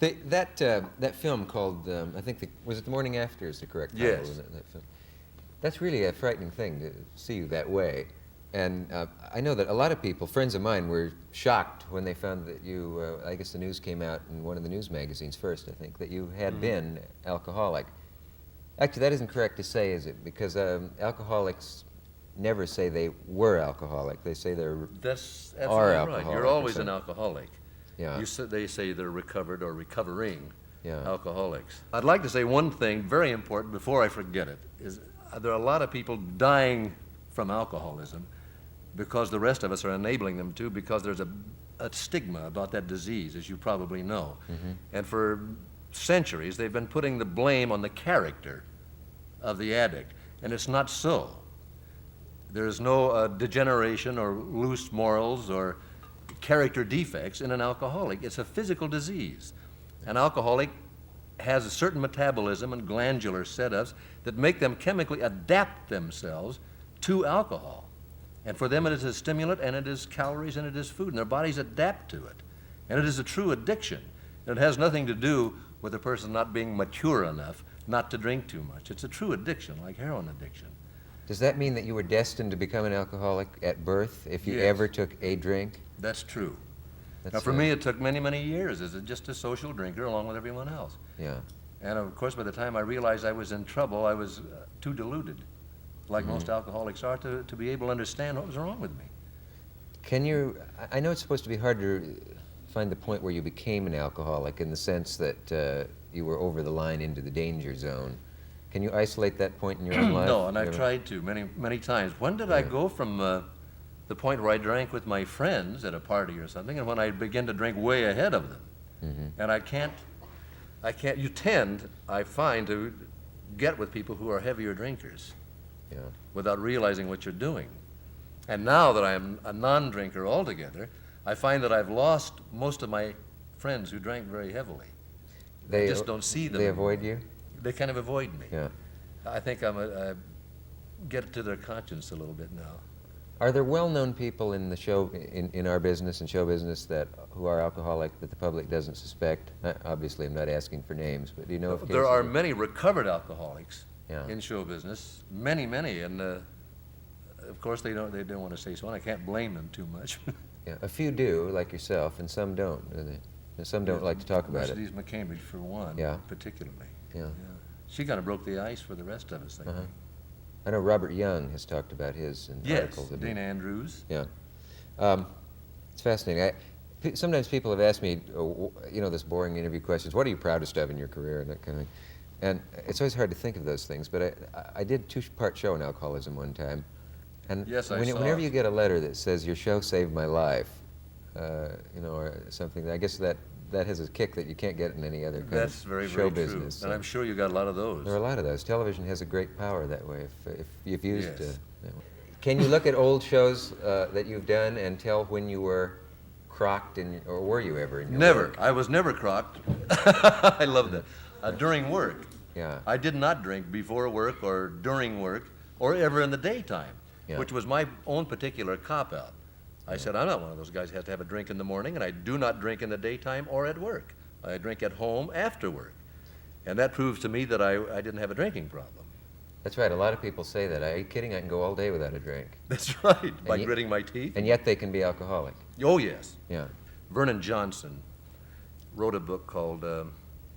That film called, I think, was it The Morning After is the correct title, Yes. isn't it, that film? That's really a frightening thing to see you that way. And I know that a lot of people, friends of mine, were shocked when they found that you, I guess the news came out in one of the news magazines first, I think, that you had been alcoholic. Actually, that isn't correct to say, is it? Because alcoholics never say they were alcoholic. They say That's are absolutely right. alcoholic You're or always an something. alcoholic. Yeah. They say they're recovered or recovering Yeah. alcoholics. I'd like to say one thing very important before I forget it, is there are a lot of people dying from alcoholism because the rest of us are enabling them to, because there's a stigma about that disease, as you probably know. And for centuries, they've been putting the blame on the character of the addict, and it's not so. There's no degeneration or loose morals or character defects in an alcoholic. It's a physical disease. An alcoholic has a certain metabolism and glandular setups that make them chemically adapt themselves to alcohol. And for them it is a stimulant, and it is calories, and it is food, and their bodies adapt to it. And it is a true addiction. And it has nothing to do with a person not being mature enough not to drink too much. It's a true addiction, like heroin addiction. Does that mean that you were destined to become an alcoholic at birth if you Yes. ever took a drink? That's true. Now, That's, for me, it took many, many years as just a social drinker along with everyone else. Yeah. And of course, by the time I realized I was in trouble, I was too deluded, like most alcoholics are, to be able to understand what was wrong with me. Can you, I know it's supposed to be hard to find the point where you became an alcoholic in the sense that you were over the line into the danger zone. Can you isolate that point in your own life? No, and You I've ever- tried to many, many times. When did I go from the point where I drank with my friends at a party or something, and when I began to drink way ahead of them? And I can't, you tend, I find, to get with people who are heavier drinkers Yeah. without realizing what you're doing. And now that I'm a non-drinker altogether, I find that I've lost most of my friends who drank very heavily. I just don't see them They anymore. avoid you? They kind of avoid me. Yeah. I think I get to their conscience a little bit now. Are there well-known people in the show, in our business and show business, who are alcoholic that the public doesn't suspect? Obviously, I'm not asking for names, but do you know of There cases are of- many recovered alcoholics Yeah. in show business, many, and of course they don't want to say so, and I can't blame them too much. Yeah, a few do, like yourself, and some don't, do they? And some don't like to talk about it. Mercedes McCambridge, for one, Yeah. particularly. Yeah. She kind of broke the ice for the rest of us, I think. I know Robert Young has talked about his in Yes, articles. hasn't he? Dean Andrews. Yeah. It's fascinating. Sometimes people have asked me, this boring interview questions, what are you proudest of in your career and that kind of thing. And it's always hard to think of those things, but I did a two-part show on alcoholism one time. And Yes, I saw whenever it. you get a letter that says your show saved my life, or something, I guess that has a kick that you can't get in any other kind That's of very, show very true. business. And I'm sure you got a lot of those. There are a lot of those. Television has a great power that way if you've used Yes. that way. Can you look at old shows that you've done and tell when you were crocked, or were you ever in your Never. work? I was never crocked. I love that. During work. Yeah. I did not drink before work or during work or ever in the daytime, Yeah. which was my own particular cop-out. I said, I'm not one of those guys who has to have a drink in the morning, and I do not drink in the daytime or at work. I drink at home after work. And that proves to me that I didn't have a drinking problem. That's right. A lot of people say that. Are you kidding? I can go all day without a drink. That's right, by you- gritting my teeth. And yet they can be alcoholic. Oh, yes. Yeah. Vernon Johnson wrote a book called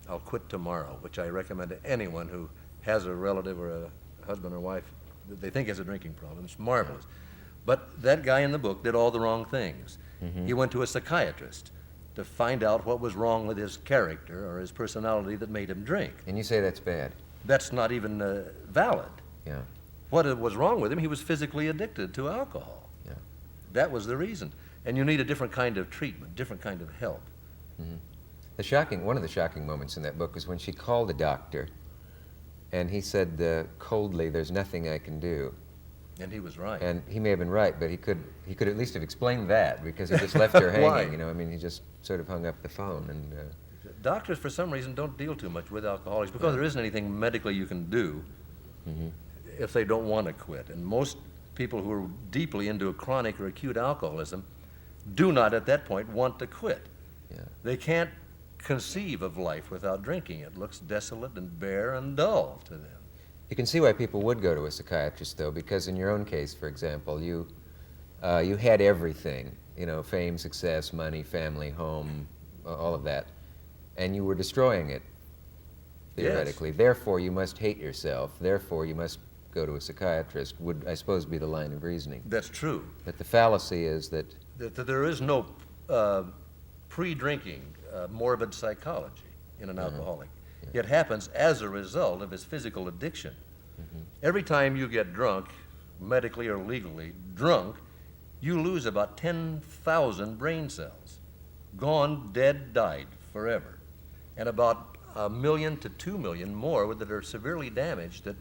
I'll Quit Tomorrow, which I recommend to anyone who has a relative or a husband or wife that they think has a drinking problem. It's marvelous. But that guy in the book did all the wrong things. He went to a psychiatrist to find out what was wrong with his character or his personality that made him drink. And you say that's bad. That's not even valid. Yeah. What was wrong with him, he was physically addicted to alcohol. Yeah. That was the reason. And you need a different kind of treatment, different kind of help. One of the shocking moments in that book was when she called the doctor, and he said coldly, "There's nothing I can do." And he was right. And he may have been right, but he could at least have explained that, because he just left her Why? hanging. He just sort of hung up the phone. And Doctors, for some reason, don't deal too much with alcoholics because there isn't anything medically you can do if they don't want to quit. And most people who are deeply into a chronic or acute alcoholism do not, at that point, want to quit. yeah, They can't conceive of life without drinking. It looks desolate and bare and dull to them. You can see why people would go to a psychiatrist, though, because in your own case, for example, you had everything, fame, success, money, family, home, all of that, and you were destroying it, theoretically. Yes. Therefore, you must hate yourself. Therefore, you must go to a psychiatrist, would, I suppose, be the line of reasoning. That's true. But the fallacy is that... That there is no pre-drinking morbid psychology in an alcoholic. Yeah. It happens as a result of his physical addiction. Every time you get drunk, medically or legally drunk, you lose about 10,000 brain cells. Gone, dead, died forever. And about 1 million to 2 million more that are severely damaged that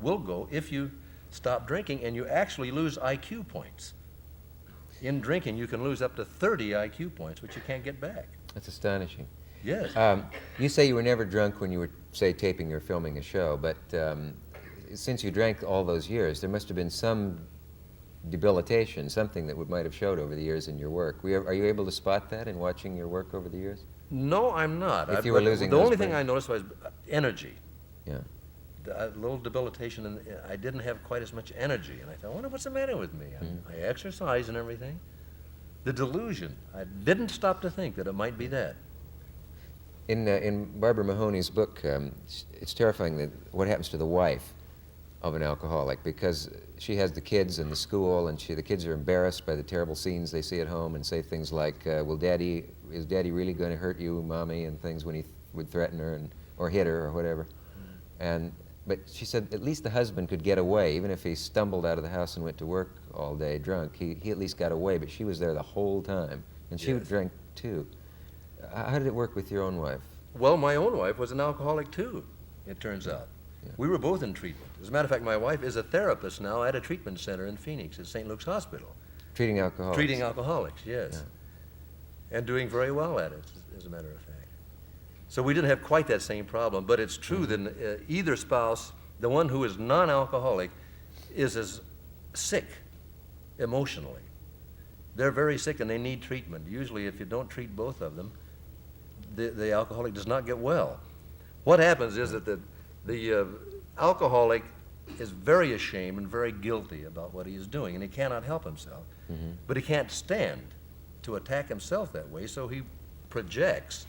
will go if you stop drinking, and you actually lose IQ points. In drinking, you can lose up to 30 IQ points, which you can't get back. That's astonishing. Yes. You say you were never drunk when you were, say, taping or filming a show, but since you drank all those years, there must have been some debilitation, something that might have showed over the years in your work. Are you able to spot that in watching your work over the years? No, I'm not. If you were losing the those only thing brains. I noticed was energy. Yeah. A little debilitation, and I didn't have quite as much energy. And I thought, I wonder what's the matter with me. I exercise and everything. The delusion. I didn't stop to think that it might be that. In Barbara Mahoney's book, it's terrifying that what happens to the wife of an alcoholic, because she has the kids and the school, and the kids are embarrassed by the terrible scenes they see at home and say things like, "Is Daddy really going to hurt you, Mommy?" and things when he would threaten her or hit her or whatever. But she said at least the husband could get away, even if he stumbled out of the house and went to work all day drunk. He at least got away, but she was there the whole time, and she Yes. drank too. How did it work with your own wife? Well, my own wife was an alcoholic too, it turns out. Yeah. We were both in treatment. As a matter of fact, my wife is a therapist now at a treatment center in Phoenix at St. Luke's Hospital. Treating alcoholics? Treating alcoholics, yes. Yeah. And doing very well at it, as a matter of fact. So we didn't have quite that same problem, but it's true that either spouse, the one who is non-alcoholic, is as sick emotionally. They're very sick and they need treatment. Usually if you don't treat both of them, the alcoholic does not get well. What happens is that the alcoholic is very ashamed and very guilty about what he is doing, and he cannot help himself. But he can't stand to attack himself that way, so he projects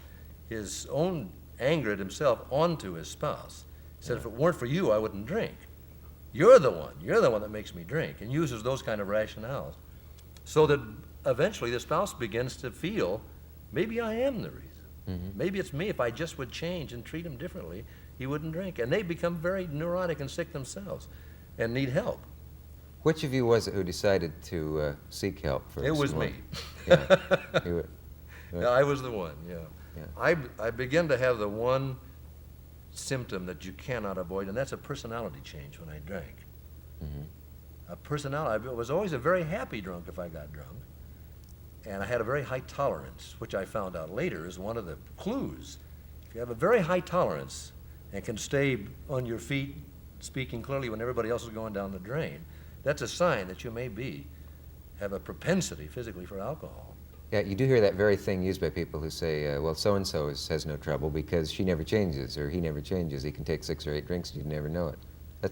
his own anger at himself onto his spouse. He said, if it weren't for you, I wouldn't drink. You're the one that makes me drink, and uses those kind of rationales. So that eventually the spouse begins to feel, maybe I am the reason. Maybe it's me. If I just would change and treat him differently, he wouldn't drink. And they become very neurotic and sick themselves and need help. Which of you was it who decided to seek help first? It was me. Yeah. You were- Yeah, I was the one, yeah. Yeah. I began to have the one symptom that you cannot avoid, and that's a personality change when I drank. A personality. I was always a very happy drunk if I got drunk. And I had a very high tolerance, which I found out later is one of the clues. If you have a very high tolerance and can stay on your feet, speaking clearly when everybody else is going down the drain, that's a sign that you may have a propensity physically for alcohol. Yeah, you do hear that very thing used by people who say, well, so-and-so has no trouble because she never changes or he never changes. He can take 6 or 8 drinks and you'd never know it.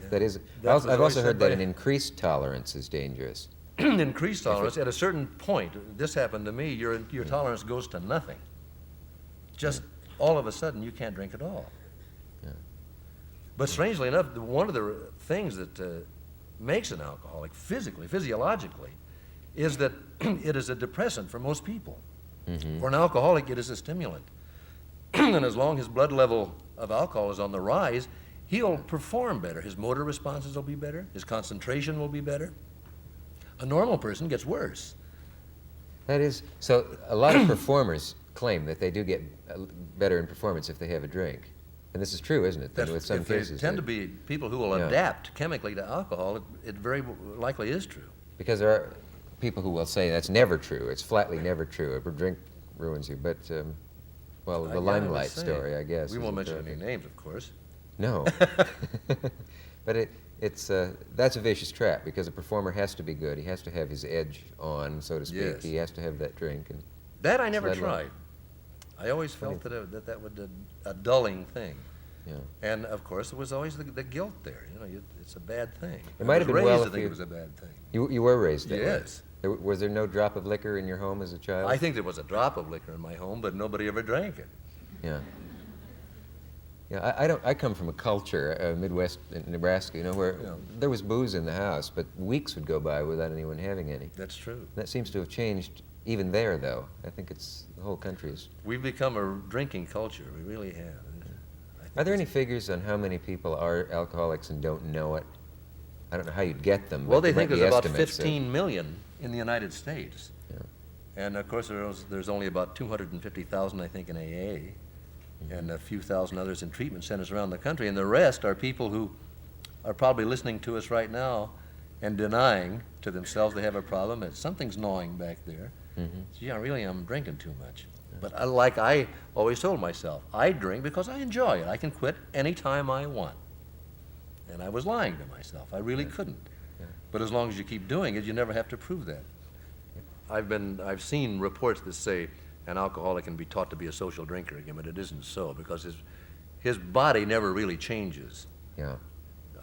That is. That was I've always also heard said that by- an increased tolerance is dangerous. Increased tolerance, at a certain point, this happened to me, your tolerance goes to nothing. Just all of a sudden, you can't drink at all. Yeah. But strangely enough, one of the things that makes an alcoholic physiologically, is that it is a depressant for most people. For an alcoholic, it is a stimulant. And as long as his blood level of alcohol is on the rise, he'll perform better. His motor responses will be better. His concentration will be better. A normal person gets worse. That is, so a lot of performers claim that they do get better in performance if they have a drink. And this is true, isn't it? With some If they cases. tend to be people who will Yeah. adapt chemically to alcohol, it very likely is true. Because there are people who will say that's never true. It's flatly never true. A drink ruins you. But, well, Yeah, I the would limelight say. story, I guess. We is won't a mention terrific- any names, of course. No. But that's a vicious trap because a performer has to be good. He has to have his edge on, so to speak. Yes. He has to have that drink. And That I never let alone- tried. I always felt that was a dulling thing. Yeah. And of course, there was always the guilt there. It's a bad thing. It might have been raised well to if think you- it was a bad thing. You were raised that way? Yes. Was there no drop of liquor in your home as a child? I think there was a drop of liquor in my home, but nobody ever drank it. Yeah. Yeah, I come from a culture, Midwest Nebraska, where Yeah. there was booze in the house, but weeks would go by without anyone having any. That's true. That seems to have changed even there, though. I think the whole country is. We've become a drinking culture. We really have. I think Are there any it's- figures on how many people are alcoholics and don't know it? I don't know how you'd get them. Well, but they there think might there's be about estimates. 15 million in the United States. Yeah. And of course, there's only about 250,000, I think, in AA, and a few thousand others in treatment centers around the country. And the rest are people who are probably listening to us right now and denying to themselves they have a problem, that something's gnawing back there. Mhm. Yeah, really, I'm drinking too much. But like I always told myself, I drink because I enjoy it. I can quit anytime I want. And I was lying to myself. I really couldn't. Yeah. But as long as you keep doing it, you never have to prove that. I've seen reports that say an alcoholic can be taught to be a social drinker again, but it isn't so, because his body never really changes. Yeah.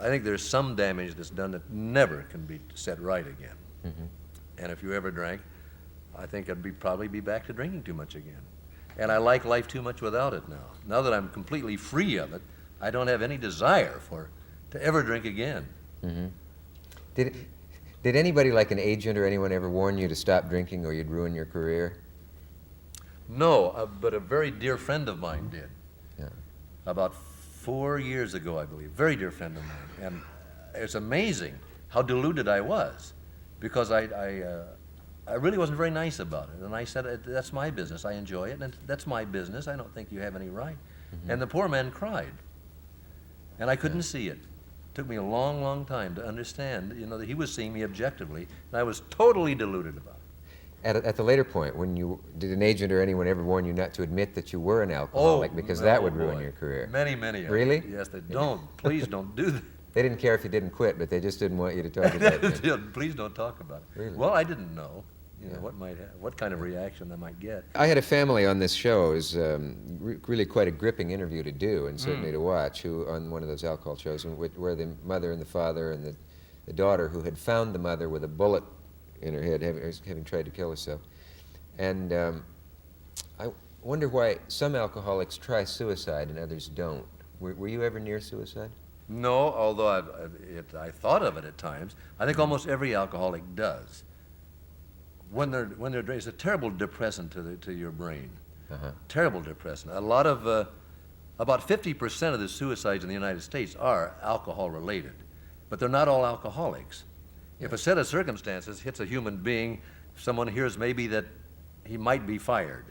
I think there's some damage that's done that never can be set right again. Mhm. And if you ever drank, I think I'd probably be back to drinking too much again. And I like life too much without it now. Now that I'm completely free of it, I don't have any desire to ever drink again. Mhm. Did anybody like an agent or anyone ever warn you to stop drinking or you'd ruin your career? No, but a very dear friend of mine did. Yeah. About 4 years ago, I believe. Very dear friend of mine. And it's amazing how deluded I was, because I really wasn't very nice about it. And I said, that's my business. I enjoy it, and that's my business. I don't think you have any right. And the poor man cried. And I couldn't see it. It took me a long, long time to understand, that he was seeing me objectively, and I was totally deluded about it. At the later point, did an agent or anyone ever warn you not to admit that you were an alcoholic because that would ruin boy. your career? Many, many of them. Really? Yes, they don't. Please don't do that. They didn't care if you didn't quit, but they just didn't want you to talk about it. Please don't talk about it. Really? Well, I didn't know, Yeah. what kind of reaction I might get. I had a family on this show. It was really quite a gripping interview to do and Mm. certainly to watch, on one of those alcohol shows where the mother and the father and the daughter who had found the mother with a bullet in her head, having tried to kill herself. And I wonder why some alcoholics try suicide and others don't. Were you ever near suicide? No, although I thought of it at times. I think almost every alcoholic does. When they're drinking, it's a terrible depressant to your brain. Uh-huh. Terrible depressant. A lot of about 50% of the suicides in the United States are alcohol related, but they're not all alcoholics. If a set of circumstances hits a human being, someone hears maybe that he might be fired,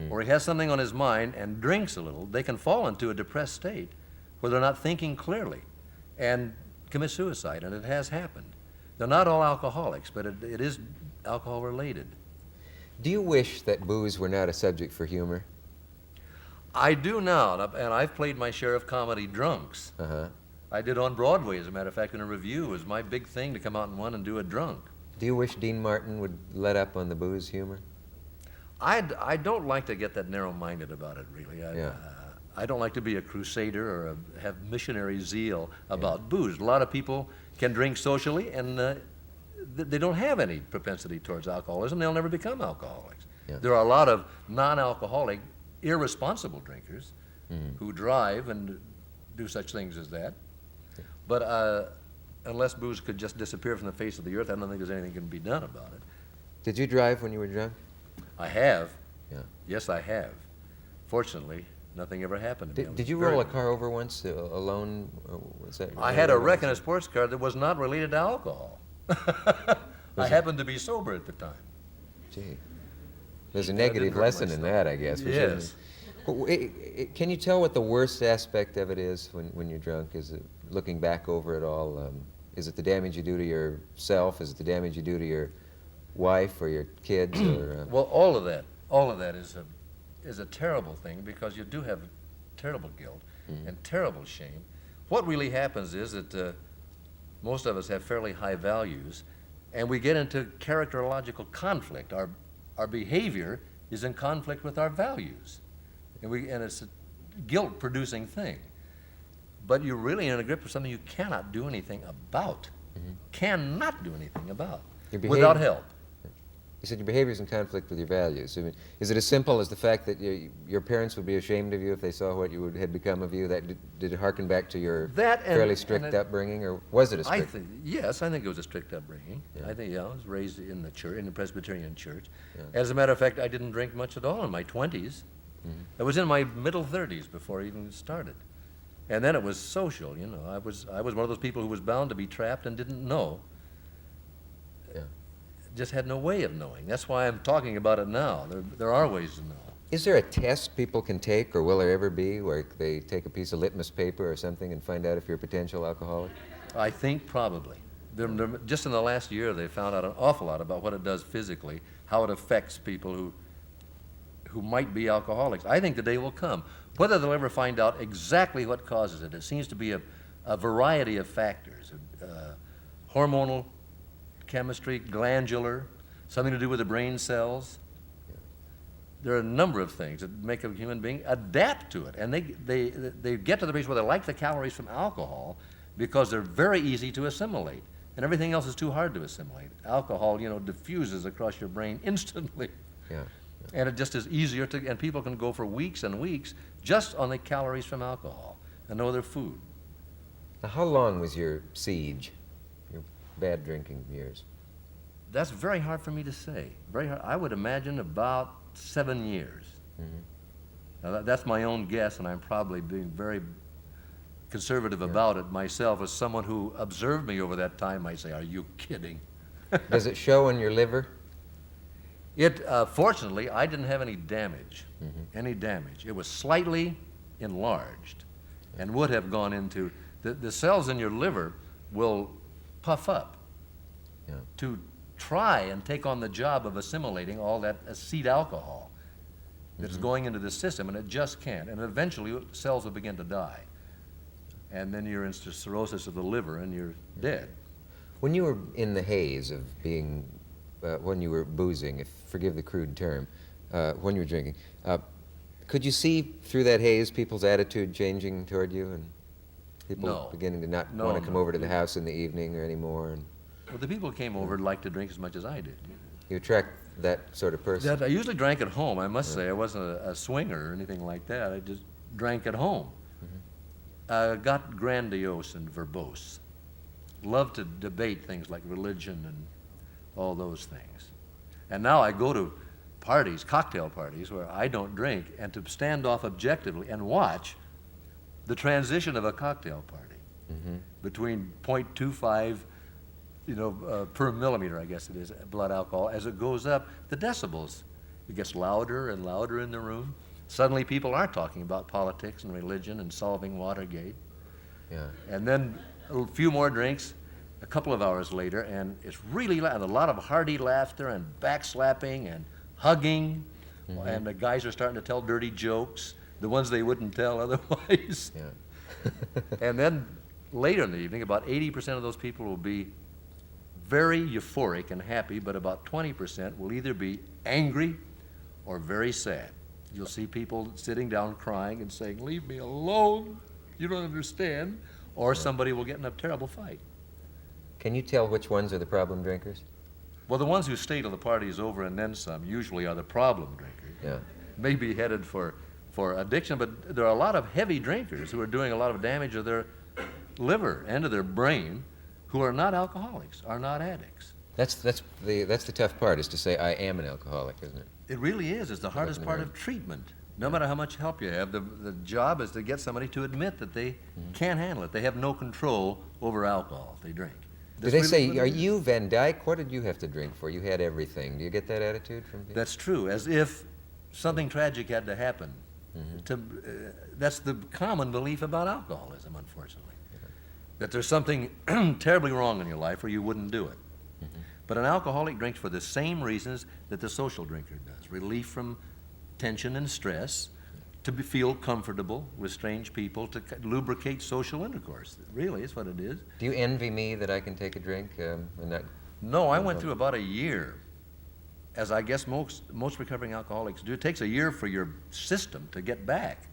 or he has something on his mind and drinks a little, they can fall into a depressed state where they're not thinking clearly and commit suicide, and it has happened. They're not all alcoholics, but it is alcohol related. Do you wish that booze were not a subject for humor? I do now, and I've played my share of comedy drunks. Uh-huh. I did on Broadway, as a matter of fact, in a review. It was my big thing to come out in one and do a drunk. Do you wish Dean Martin would let up on the booze humor? I don't like to get that narrow-minded about it, really. Yeah. I don't like to be a crusader or have missionary zeal about booze. A lot of people can drink socially, and they don't have any propensity towards alcoholism. They'll never become alcoholics. Yeah. There are a lot of non-alcoholic, irresponsible drinkers who drive and do such things as that. But unless booze could just disappear from the face of the earth, I don't think there's anything can be done about it. Did you drive when you were drunk? I have. Yeah. Yes, I have. Fortunately, nothing ever happened to me. I Did was you very- roll a car over once alone? Was that? I had a wreck in a sports car that was not related to alcohol. I happened to be sober at the time. Gee. There's a I negative didn't hurt lesson in myself. that, I guess. Yes. Can you tell what the worst aspect of it is when you're drunk? Is it looking back over it all? Is it the damage you do to yourself? Is it the damage you do to your wife or your kids? Or, Well, all of that is a terrible thing, because you do have terrible guilt and terrible shame. What really happens is that most of us have fairly high values, and we get into characterological conflict. Our behavior is in conflict with our values. and it's a guilt-producing thing. But you're really in a grip of something you cannot do anything about. Cannot do anything about without help. You said your behavior is in conflict with your values. I mean, is it as simple as the fact that your parents would be ashamed of you if they saw what had become of you? Did it harken back to your fairly strict upbringing, or was it a strict? Yes, I think it was a strict upbringing. Yeah. I think, I was raised in the church, in the Presbyterian church. Yeah. As a matter of fact, I didn't drink much at all in my 20s. I was in my middle 30s before I even started. And then it was social, you know. I was one of those people who was bound to be trapped and didn't know. Yeah. Just had no way of knowing. That's why I'm talking about it now. There are ways to know. Is there a test people can take, or will there ever be, where they take a piece of litmus paper or something and find out if you're a potential alcoholic? I think probably. Just in the last year, they found out an awful lot about what it does physically, how it affects people who might be alcoholics. I think the day will come. Whether they'll ever find out exactly what causes it, it seems to be a variety of factors. Hormonal, chemistry, glandular, something to do with the brain cells. There are a number of things that make a human being adapt to it. And they get to the place where they like the calories from alcohol because they're very easy to assimilate. And everything else is too hard to assimilate. Alcohol, you know, diffuses across your brain instantly. Yeah. And it just is easier to, and people can go for weeks and weeks just on the calories from alcohol and no other food. Now, how long was your siege, your bad drinking years? That's very hard for me to say. Very hard. I would imagine about 7 years. Now that's my own guess, and I'm probably being very conservative about it myself. As someone who observed me over that time might say, "Are you kidding?" Does it show in your liver? Fortunately, I didn't have any damage. Any damage. It was slightly enlarged, and would have gone into the cells in your liver will puff up to try and take on the job of assimilating all that acetic alcohol that's going into the system, and it just can't. And eventually, cells will begin to die, and then you're into cirrhosis of the liver, and you're dead. When you were in the haze of being, when you were boozing, forgive the crude term, when you were drinking, could you see through that haze people's attitude changing toward you, and people beginning to not want to come over to the house in the evening or anymore? And well, the people who came over liked to drink as much as I did. you attract that sort of person? I usually drank at home, I must say. I wasn't a swinger or anything like that. I just drank at home. Got grandiose and verbose. Loved to debate things like religion and all those things. And now I go to parties, cocktail parties, where I don't drink, and to stand off objectively and watch the transition of a cocktail party between 0.25 per millimeter, I guess it is, blood alcohol. As it goes up, the decibels, it gets louder and louder in the room. Suddenly people are talking about politics and religion and solving Watergate. Yeah. And then a few more drinks, a couple of hours later, and it's really loud, a lot of hearty laughter and backslapping and hugging, and the guys are starting to tell dirty jokes, the ones they wouldn't tell otherwise. Yeah. And then later in the evening, about 80% of those people will be very euphoric and happy, but about 20% will either be angry or very sad. You'll see people sitting down crying and saying, "Leave me alone, you don't understand," or somebody will get in a terrible fight. Can you tell which ones are the problem drinkers? Well, the ones who stay till the party is over and then some usually are the problem drinkers. Yeah. Maybe headed for addiction, but there are a lot of heavy drinkers who are doing a lot of damage to their liver and to their brain, who are not alcoholics, are not addicts. That's the tough part, is to say I am an alcoholic, isn't it? It really is. It's the hardest part of treatment. No matter how much help you have, the job is to get somebody to admit that they can't handle it. They have no control over alcohol if they drink. Do they say, "Are you Van Dyke? What did you have to drink for? You had everything." Do you get that attitude from people? That's true, as if something tragic had to happen. That's the common belief about alcoholism, unfortunately. That there's something terribly wrong in your life or you wouldn't do it. But an alcoholic drinks for the same reasons that the social drinker does. Relief from tension and stress, to feel comfortable with strange people, to lubricate social intercourse. Really, is what it is. Do you envy me that I can take a drink and not? No, I went through about a year as I guess most recovering alcoholics do, it takes a year for your system to get back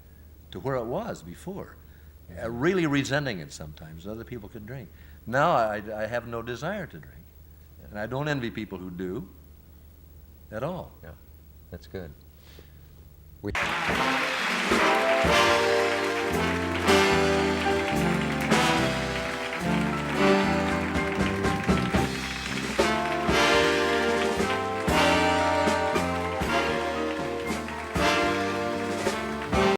to where it was before. Really resenting it sometimes. Other people could drink. Now I have no desire to drink. And I don't envy people who do at all. Yeah, that's good. We